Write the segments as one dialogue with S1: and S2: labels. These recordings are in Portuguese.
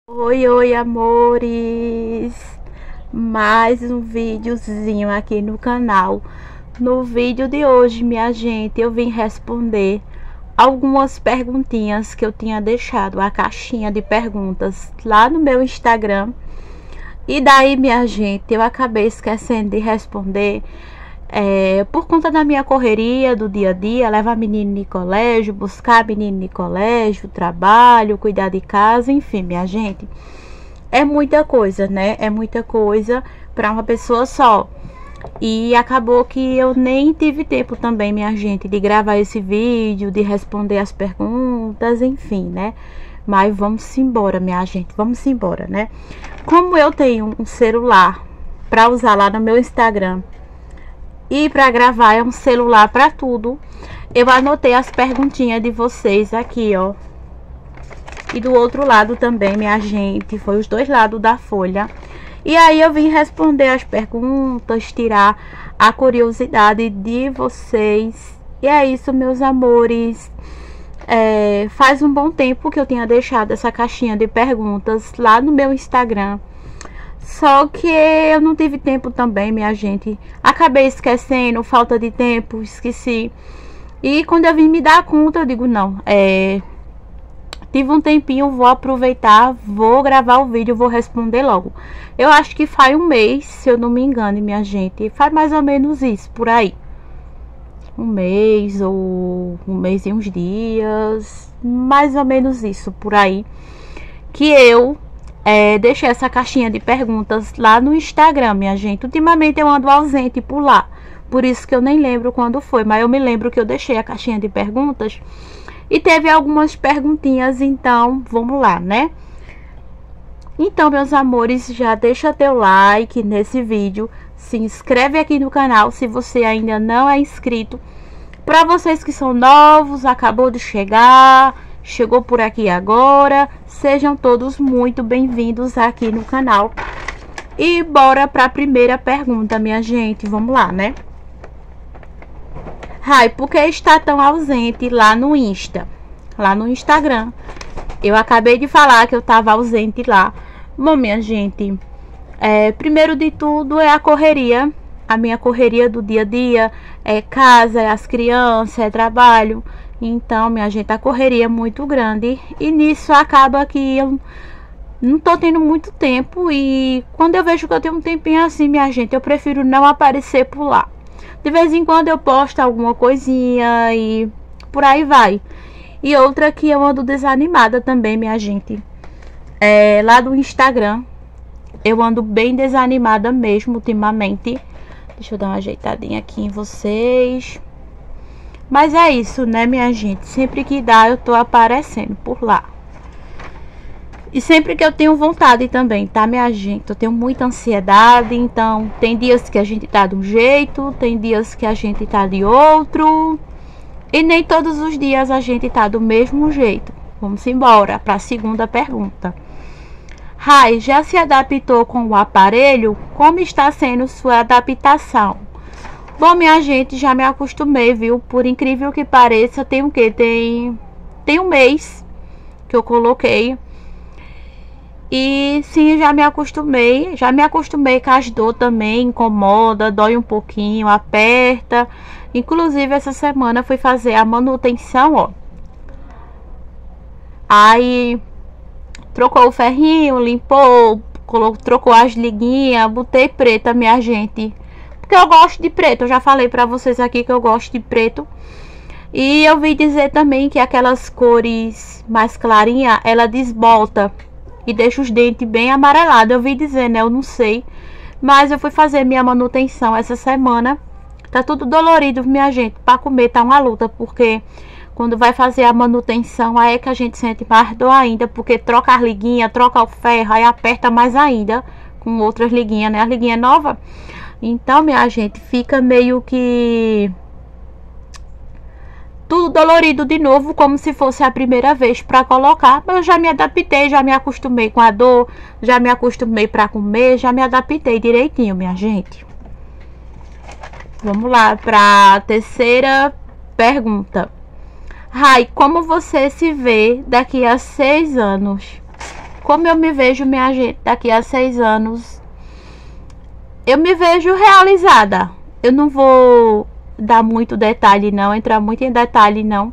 S1: Oi, oi, amores! Mais um videozinho aqui no canal. No vídeo de hoje, minha gente, eu vim responder algumas perguntinhas que eu tinha deixado, a caixinha de perguntas lá no meu Instagram. E daí, minha gente, eu acabei esquecendo de responder por conta da minha correria do dia a dia, levar menino de colégio, buscar menino de colégio, trabalho, cuidar de casa, enfim, minha gente. É muita coisa, né? É muita coisa para uma pessoa só. E acabou que eu nem tive tempo também, minha gente, de gravar esse vídeo, de responder as perguntas, enfim, né? Mas vamos embora, minha gente, vamos embora, né? Como eu tenho um celular para usar lá no meu Instagram e para gravar é um celular para tudo, eu anotei as perguntinhas de vocês aqui, ó. E do outro lado também, minha gente, foi os dois lados da folha. E aí eu vim responder as perguntas, tirar a curiosidade de vocês. E é isso, meus amores. Faz um bom tempo que eu tinha deixado essa caixinha de perguntas lá no meu Instagram. Só que eu não tive tempo também, minha gente. Acabei esquecendo, falta de tempo, esqueci. E quando eu vim me dar conta, eu digo, não, tive um tempinho, vou aproveitar, vou gravar o vídeo, vou responder logo. Eu acho que faz um mês, se eu não me engano, minha gente. Faz mais ou menos isso, por aí. Um mês ou um mês e uns dias. Mais ou menos isso, por aí. Que eu deixei essa caixinha de perguntas lá no Instagram, minha gente. Ultimamente eu ando ausente por lá. Por isso que eu nem lembro quando foi. Mas eu me lembro que eu deixei a caixinha de perguntas. E teve algumas perguntinhas, então vamos lá, né? Então, meus amores, já deixa teu like nesse vídeo. Se inscreve aqui no canal se você ainda não é inscrito. Para vocês que são novos, acabou de chegar, chegou por aqui agora, sejam todos muito bem-vindos aqui no canal. E bora para a primeira pergunta, minha gente. Vamos lá, né? Rai, por que está tão ausente lá no Insta? Lá no Instagram. Eu acabei de falar que eu estava ausente lá. Bom, minha gente, primeiro de tudo é a correria. A minha correria do dia a dia. É casa, é as crianças, é trabalho. Então, minha gente, a correria é muito grande. E nisso acaba que eu não tô tendo muito tempo. E quando eu vejo que eu tenho um tempinho assim, minha gente, eu prefiro não aparecer por lá. De vez em quando eu posto alguma coisinha e por aí vai. E outra que eu ando desanimada também, minha gente. Lá do Instagram. Eu ando bem desanimada mesmo ultimamente. Deixa eu dar uma ajeitadinha aqui em vocês. Mas é isso, né, minha gente? Sempre que dá eu tô aparecendo por lá. E sempre que eu tenho vontade também, tá, minha gente? Eu tenho muita ansiedade, então tem dias que a gente tá de um jeito, tem dias que a gente tá de outro. E nem todos os dias a gente tá do mesmo jeito. Vamos embora para a segunda pergunta. Rai, já se adaptou com o aparelho? Como está sendo sua adaptação? Bom, minha gente, já me acostumei, viu? Por incrível que pareça, tem o quê? Tem um mês que eu coloquei. E sim, já me acostumei com as dor também, incomoda, dói um pouquinho, aperta. Inclusive essa semana fui fazer a manutenção, ó. Aí trocou o ferrinho, limpou, trocou as liguinhas, botei preta, minha gente. Porque eu gosto de preto, eu já falei pra vocês aqui que eu gosto de preto. E eu vi dizer também que aquelas cores mais clarinhas, ela desbota e deixa os dentes bem amarelados. Eu vi dizer, né? Eu não sei. Mas eu fui fazer minha manutenção essa semana. Tá tudo dolorido, minha gente. Pra comer tá uma luta. Porque quando vai fazer a manutenção, aí é que a gente sente mais dor ainda. Porque troca as liguinhas, troca o ferro, aí aperta mais ainda. Com outras liguinhas, né? A liguinha é nova. Então, minha gente, fica meio que tudo dolorido de novo, como se fosse a primeira vez para colocar. Mas eu já me adaptei, já me acostumei com a dor, já me acostumei para comer, já me adaptei direitinho, minha gente. Vamos lá para a terceira pergunta. Rai, como você se vê daqui a 6 anos? Como eu me vejo, minha gente, daqui a 6 anos? Eu me vejo realizada. Eu não vou dar muito detalhe não, entrar muito em detalhe não.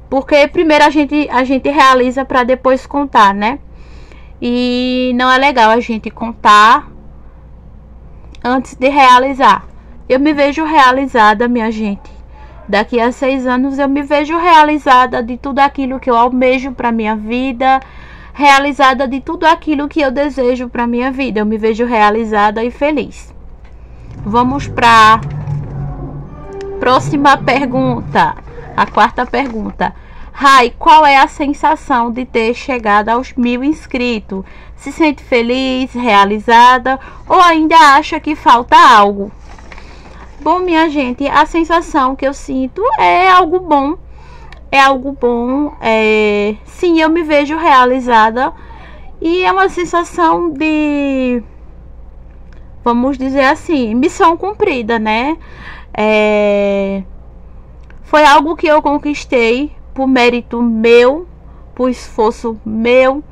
S1: Porque primeiro a gente realiza para depois contar, né? E não é legal a gente contar antes de realizar. Eu me vejo realizada, minha gente. Daqui a 6 anos eu me vejo realizada de tudo aquilo que eu almejo para minha vida, realizada de tudo aquilo que eu desejo para minha vida. Eu me vejo realizada e feliz. Vamos para próxima pergunta, a quarta pergunta. Rai, qual é a sensação de ter chegado aos 1000 inscritos? Se sente feliz, realizada ou ainda acha que falta algo? Bom, minha gente, a sensação que eu sinto é algo bom. É algo bom. Sim, eu me vejo realizada. E é uma sensação de, vamos dizer assim, missão cumprida, né? Foi algo que eu conquistei por mérito meu, por esforço meu.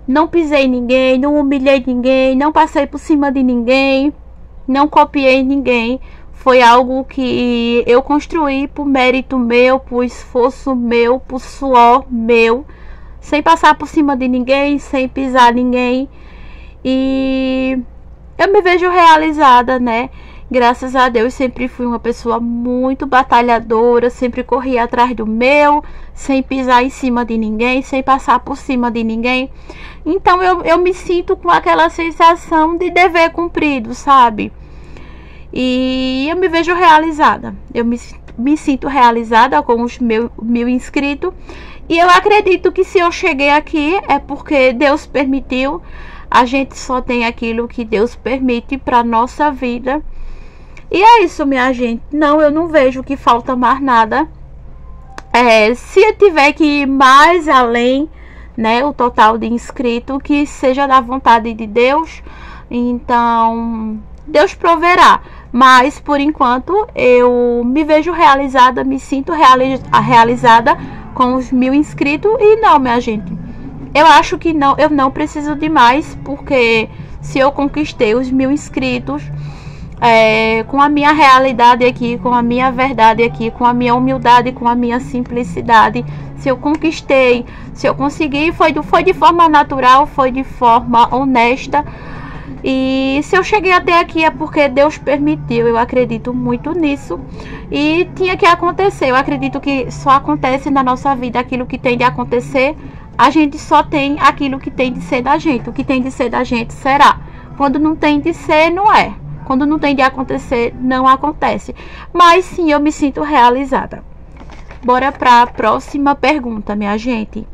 S1: Não pisei em ninguém, não humilhei ninguém, não passei por cima de ninguém, não copiei ninguém. Foi algo que eu construí por mérito meu, por esforço meu, por suor meu, sem passar por cima de ninguém, sem pisar ninguém. E eu me vejo realizada, né? Graças a Deus, sempre fui uma pessoa muito batalhadora, sempre corri atrás do meu, sem pisar em cima de ninguém, sem passar por cima de ninguém. Então eu me sinto com aquela sensação de dever cumprido, sabe? E eu me vejo realizada. Eu me sinto realizada com os 1000 inscritos. E eu acredito que se eu cheguei aqui é porque Deus permitiu. A gente só tem aquilo que Deus permite para nossa vida. E é isso, minha gente. Não, eu não vejo que falta mais nada. Se eu tiver que ir mais além, né, o total de inscritos, que seja da vontade de Deus. Então, Deus proverá. Mas, por enquanto, eu me vejo realizada, me sinto realizada com os 1000 inscritos. E não, minha gente, eu acho que não, eu não preciso de mais, porque se eu conquistei os 1000 inscritos, com a minha realidade aqui, com a minha verdade aqui, com a minha humildade, com a minha simplicidade, se eu conquistei, se eu consegui, foi de forma natural, foi de forma honesta. E se eu cheguei até aqui é porque Deus permitiu. Eu acredito muito nisso. E tinha que acontecer. Eu acredito que só acontece na nossa vida aquilo que tem de acontecer. A gente só tem aquilo que tem de ser da gente. O que tem de ser da gente será. Quando não tem de ser, não é. Quando não tem de acontecer, não acontece. Mas sim, eu me sinto realizada. Bora para a próxima pergunta, minha gente.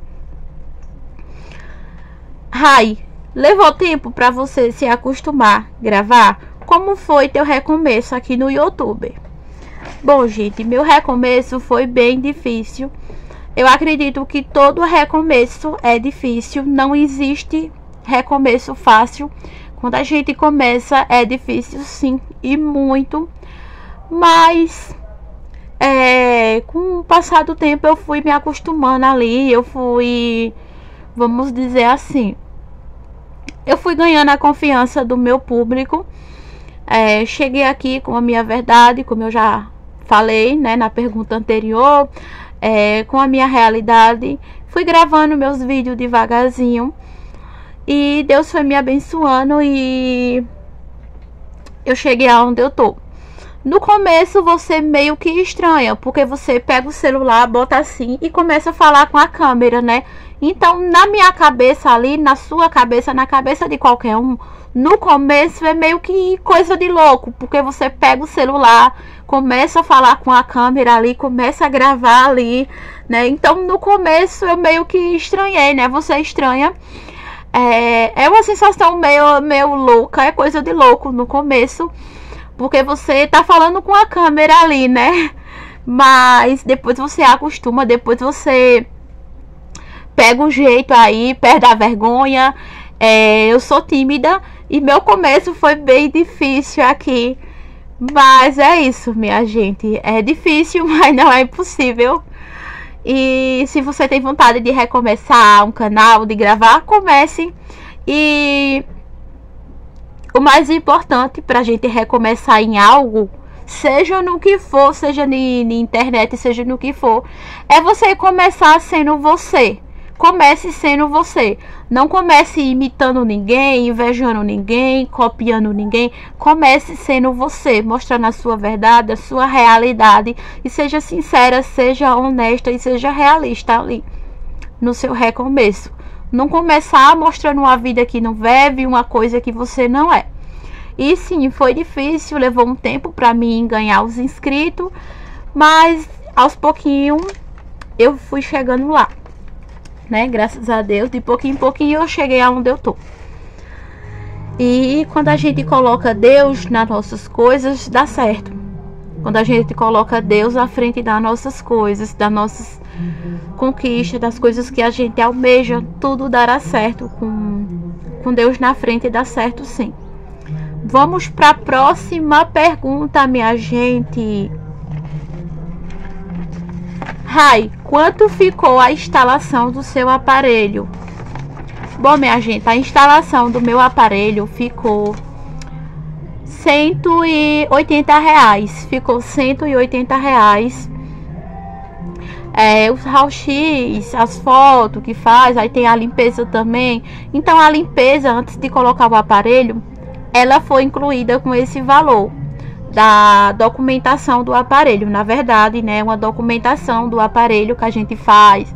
S1: Rai, levou tempo para você se acostumar a gravar? Como foi teu recomeço aqui no YouTube? Bom, gente, meu recomeço foi bem difícil. Eu acredito que todo recomeço é difícil. Não existe recomeço fácil. Quando a gente começa é difícil, sim, e muito. Mas com o passar do tempo eu fui me acostumando ali. Eu fui, vamos dizer assim, eu fui ganhando a confiança do meu público. Cheguei aqui com a minha verdade, como eu já falei, né, na pergunta anterior, com a minha realidade. Fui gravando meus vídeos devagarzinho. E Deus foi me abençoando e eu cheguei aonde eu tô. No começo você meio que estranha, porque você pega o celular, bota assim e começa a falar com a câmera, né? Então, na minha cabeça ali, na sua cabeça, na cabeça de qualquer um, no começo é meio que coisa de louco, porque você pega o celular, começa a falar com a câmera ali, começa a gravar ali, né? Então, no começo eu meio que estranhei, né? Você estranha. É uma sensação meio louca, é coisa de louco no começo, porque você tá falando com a câmera ali, né? Mas depois você acostuma, depois você pega o jeito aí, perde a vergonha. Eu sou tímida e meu começo foi bem difícil aqui, mas é isso, minha gente. É difícil, mas não é impossível. E se você tem vontade de recomeçar um canal, de gravar, comece. E o mais importante pra gente recomeçar em algo, seja no que for, seja na internet, seja no que for, é você começar sendo você. Comece sendo você. Não comece imitando ninguém, invejando ninguém, copiando ninguém. Comece sendo você, mostrando a sua verdade, a sua realidade. E seja sincera, seja honesta e seja realista ali no seu recomeço. Não começar mostrando uma vida que não vive, uma coisa que você não é. E sim, foi difícil, levou um tempo para mim ganhar os inscritos, mas aos pouquinhos eu fui chegando lá, né? Graças a Deus, de pouquinho em pouquinho eu cheguei aonde eu tô. E quando a gente coloca Deus nas nossas coisas, dá certo. Quando a gente coloca Deus à frente das nossas coisas, das nossas conquistas, das coisas que a gente almeja, tudo dará certo. Com Deus na frente dá certo, sim. Vamos para a próxima pergunta, minha gente. Rai, quanto ficou a instalação do seu aparelho? Bom, minha gente, a instalação do meu aparelho ficou R$180. Ficou R$180. Os raio-x, as fotos que faz, aí tem a limpeza também. Então a limpeza, antes de colocar o aparelho, ela foi incluída com esse valor da documentação do aparelho. Na verdade, né, uma documentação do aparelho que a gente faz.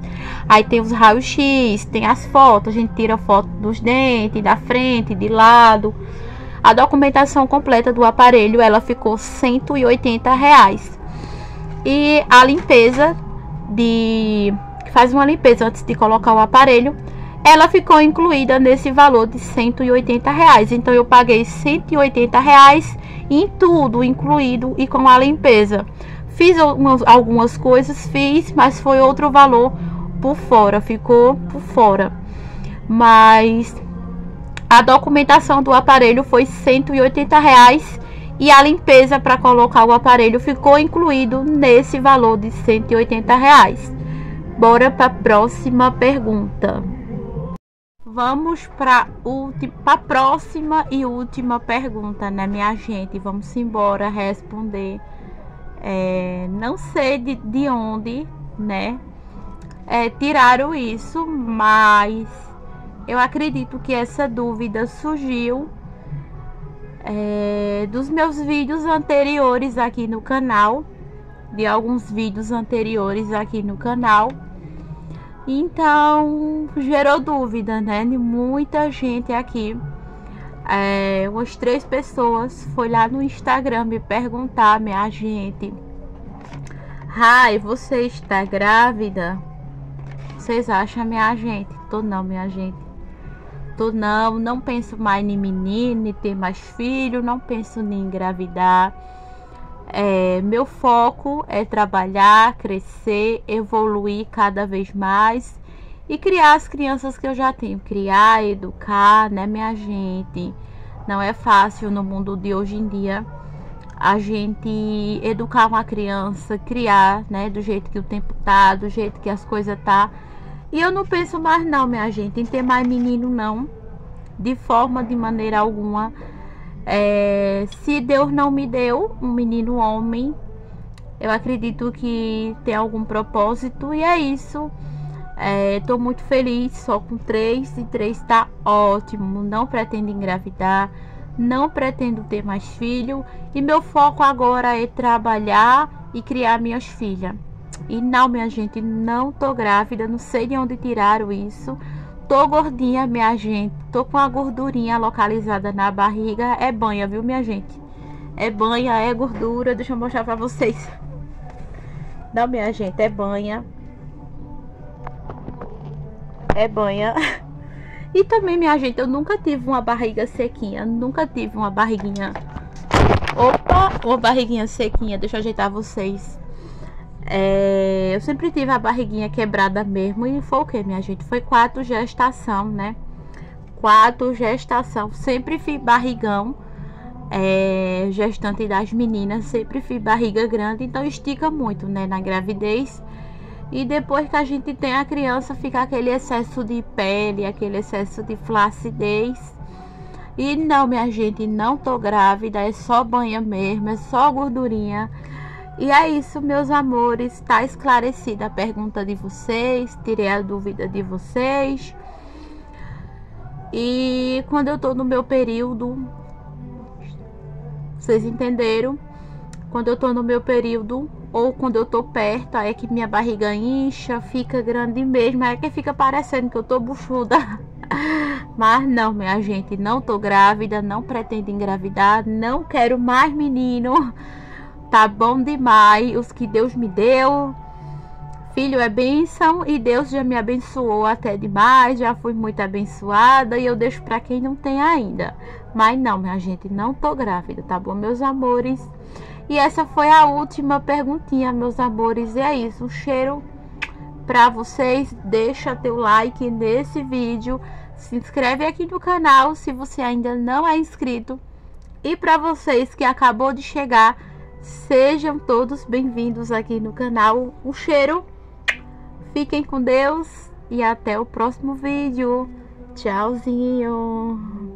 S1: Aí tem os raios-x, tem as fotos, a gente tira foto dos dentes, da frente, de lado. A documentação completa do aparelho, ela ficou R$180. E a limpeza que faz uma limpeza antes de colocar o aparelho, ela ficou incluída nesse valor de R$180. Então eu paguei R$180 em tudo, incluído e com a limpeza. Fiz algumas coisas, mas foi outro valor por fora, ficou por fora. Mas a documentação do aparelho foi R$180 e a limpeza para colocar o aparelho ficou incluído nesse valor de R$180. Bora para a próxima pergunta. Vamos para a próxima e última pergunta, né, minha gente? Vamos embora responder. Não sei de onde, né, tiraram isso, mas eu acredito que essa dúvida surgiu dos meus vídeos anteriores aqui no canal, de alguns vídeos anteriores aqui no canal. Então gerou dúvida, né, de muita gente aqui. Umas 3 pessoas foi lá no Instagram me perguntar, minha gente: Rai, você está grávida? Vocês acham, minha gente? Tô não, minha gente. Tô não penso mais em menino, em ter mais filho, não penso em engravidar. Meu foco é trabalhar, crescer, evoluir cada vez mais e criar as crianças que eu já tenho. Criar, educar, né, minha gente? Não é fácil no mundo de hoje em dia a gente educar uma criança, criar, né, do jeito que o tempo tá, do jeito que as coisas tá. E eu não penso mais não, minha gente, em ter mais menino não, de maneira alguma. Se Deus não me deu um menino homem, eu acredito que tem algum propósito e é isso. Tô muito feliz só com 3 e 3 tá ótimo. Não pretendo engravidar, não pretendo ter mais filho e meu foco agora é trabalhar e criar minhas filhas. E não, minha gente, não tô grávida, não sei de onde tiraram isso. Tô gordinha, minha gente. Tô com a gordurinha localizada na barriga. É banha, viu, minha gente? É banha, é gordura. Deixa eu mostrar pra vocês. Não, minha gente, é banha. É banha. E também, minha gente, eu nunca tive uma barriga sequinha. Nunca tive uma barriguinha. Opa, uma barriguinha sequinha. Deixa eu ajeitar vocês. Eu sempre tive a barriguinha quebrada mesmo. E foi o que, minha gente? Foi 4 gestação, né? 4 gestação. Sempre fiz barrigão. Gestante das meninas. Sempre fiz barriga grande. Então estica muito, né? Na gravidez. E depois que a gente tem a criança, fica aquele excesso de pele, aquele excesso de flacidez. E não, minha gente, não tô grávida, é só banha mesmo, é só gordurinha. E é isso, meus amores, tá esclarecida a pergunta de vocês, tirei a dúvida de vocês. E quando eu tô no meu período, vocês entenderam? Quando eu tô no meu período, ou quando eu tô perto, aí é que minha barriga incha, fica grande mesmo, é que fica parecendo que eu tô buchuda. Mas não, minha gente, não tô grávida, não pretendo engravidar, não quero mais menino. Tá bom demais os que Deus me deu. Filho é bênção e Deus já me abençoou até demais, já fui muito abençoada e eu deixo para quem não tem ainda. Mas não, minha gente, não tô grávida, tá bom, meus amores? E essa foi a última perguntinha, meus amores. E é isso, um cheiro pra vocês. Deixa teu like nesse vídeo, se inscreve aqui no canal se você ainda não é inscrito. E para vocês que acabou de chegar, sejam todos bem-vindos aqui no canal. Um cheiro, fiquem com Deus e até o próximo vídeo. Tchauzinho.